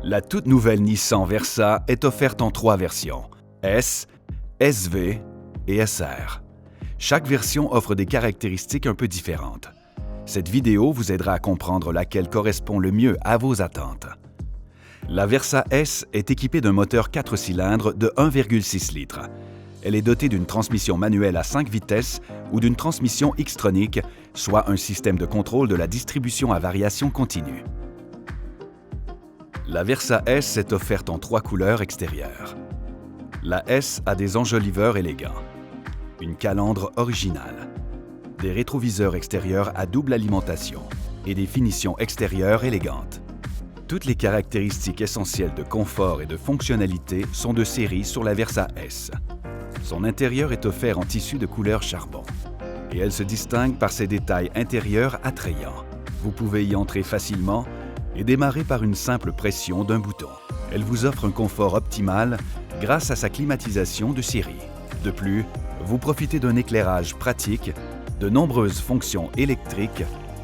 La toute nouvelle Nissan Versa est offerte en 3 versions, S, SV et SR. Chaque version offre des caractéristiques un peu différentes. Cette vidéo vous aidera à comprendre laquelle correspond le mieux à vos attentes. La Versa S est équipée d'un moteur 4 cylindres de 1,6 litres. Elle est dotée d'une transmission manuelle à 5 vitesses ou d'une transmission Xtronic, soit un système de contrôle de la distribution à variation continue. La Versa S est offerte en 3 couleurs extérieures. La S a des enjoliveurs élégants, une calandre originale, des rétroviseurs extérieurs à double alimentation et des finitions extérieures élégantes. Toutes les caractéristiques essentielles de confort et de fonctionnalité sont de série sur la Versa S. Son intérieur est offert en tissu de couleur charbon et elle se distingue par ses détails intérieurs attrayants. Vous pouvez y entrer facilement et démarrer par une simple pression d'un bouton. Elle vous offre un confort optimal grâce à sa climatisation de série. De plus, vous profitez d'un éclairage pratique, de nombreuses fonctions électriques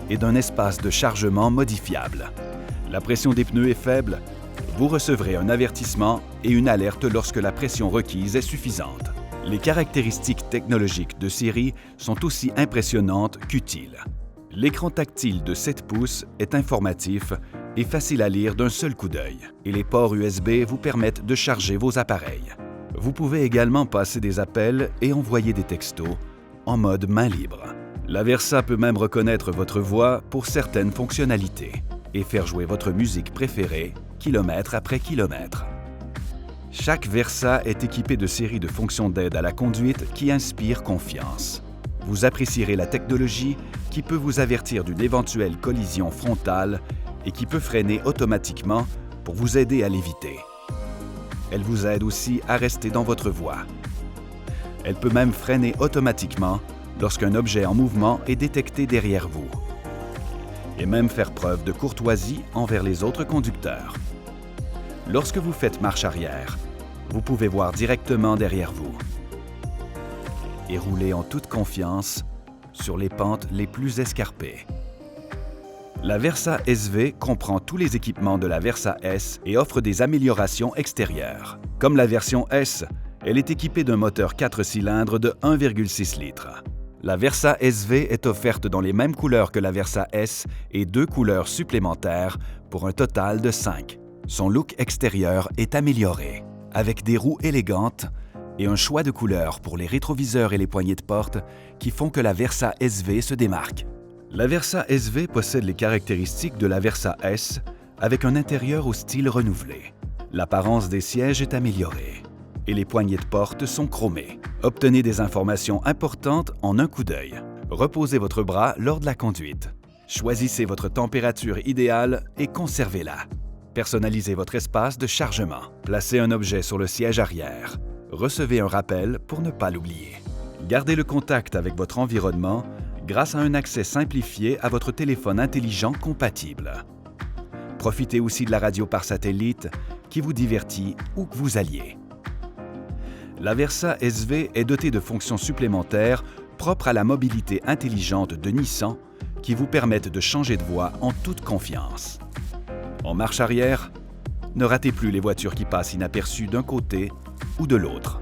et d'un espace de chargement modifiable. La pression des pneus est faible, vous recevrez un avertissement et une alerte lorsque la pression requise est suffisante. Les caractéristiques technologiques de série sont aussi impressionnantes qu'utiles. L'écran tactile de 7 pouces est informatif et facile à lire d'un seul coup d'œil, et les ports USB vous permettent de charger vos appareils. Vous pouvez également passer des appels et envoyer des textos en mode main libre. La Versa peut même reconnaître votre voix pour certaines fonctionnalités et faire jouer votre musique préférée kilomètre après kilomètre. Chaque Versa est équipée de séries de fonctions d'aide à la conduite qui inspirent confiance. Vous apprécierez la technologie qui peut vous avertir d'une éventuelle collision frontale et qui peut freiner automatiquement pour vous aider à l'éviter. Elle vous aide aussi à rester dans votre voie. Elle peut même freiner automatiquement lorsqu'un objet en mouvement est détecté derrière vous et même faire preuve de courtoisie envers les autres conducteurs. Lorsque vous faites marche arrière, vous pouvez voir directement derrière vous et rouler en toute confiance sur les pentes les plus escarpées. La Versa SV comprend tous les équipements de la Versa S et offre des améliorations extérieures. Comme la version S, elle est équipée d'un moteur 4 cylindres de 1,6 litres. La Versa SV est offerte dans les mêmes couleurs que la Versa S et 2 couleurs supplémentaires pour un total de 5. Son look extérieur est amélioré, avec des roues élégantes et un choix de couleurs pour les rétroviseurs et les poignées de porte qui font que la Versa SV se démarque. La Versa SV possède les caractéristiques de la Versa S avec un intérieur au style renouvelé. L'apparence des sièges est améliorée et les poignées de porte sont chromées. Obtenez des informations importantes en un coup d'œil. Reposez votre bras lors de la conduite. Choisissez votre température idéale et conservez-la. Personnalisez votre espace de chargement. Placez un objet sur le siège arrière. Recevez un rappel pour ne pas l'oublier. Gardez le contact avec votre environnement grâce à un accès simplifié à votre téléphone intelligent compatible. Profitez aussi de la radio par satellite qui vous divertit où que vous alliez. La Versa SV est dotée de fonctions supplémentaires propres à la mobilité intelligente de Nissan qui vous permettent de changer de voie en toute confiance. En marche arrière, ne ratez plus les voitures qui passent inaperçues d'un côté ou de l'autre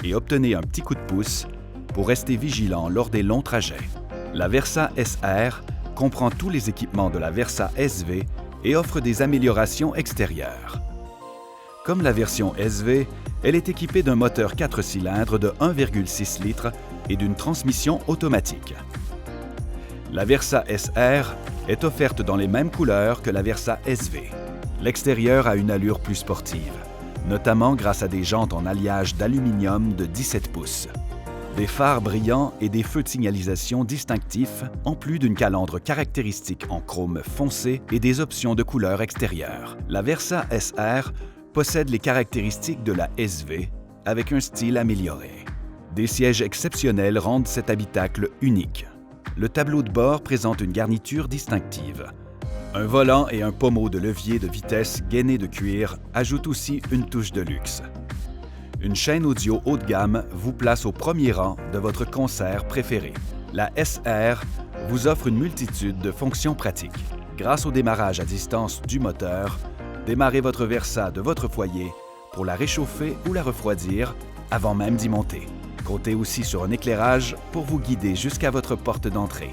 et obtenez un petit coup de pouce pour rester vigilant lors des longs trajets. La Versa SR comprend tous les équipements de la Versa SV et offre des améliorations extérieures. Comme la version SV, elle est équipée d'un moteur 4 cylindres de 1,6 litres et d'une transmission automatique. La Versa SR est offerte dans les mêmes couleurs que la Versa SV. L'extérieur a une allure plus sportive, notamment grâce à des jantes en alliage d'aluminium de 17 pouces. Des phares brillants et des feux de signalisation distinctifs, en plus d'une calandre caractéristique en chrome foncé et des options de couleur extérieure. La Versa SR possède les caractéristiques de la SV avec un style amélioré. Des sièges exceptionnels rendent cet habitacle unique. Le tableau de bord présente une garniture distinctive. Un volant et un pommeau de levier de vitesse gainé de cuir ajoutent aussi une touche de luxe. Une chaîne audio haut de gamme vous place au premier rang de votre concert préféré. La SR vous offre une multitude de fonctions pratiques. Grâce au démarrage à distance du moteur, Démarrez votre Versa de votre foyer pour la réchauffer ou la refroidir avant même d'y monter. Comptez aussi sur un éclairage pour vous guider jusqu'à votre porte d'entrée.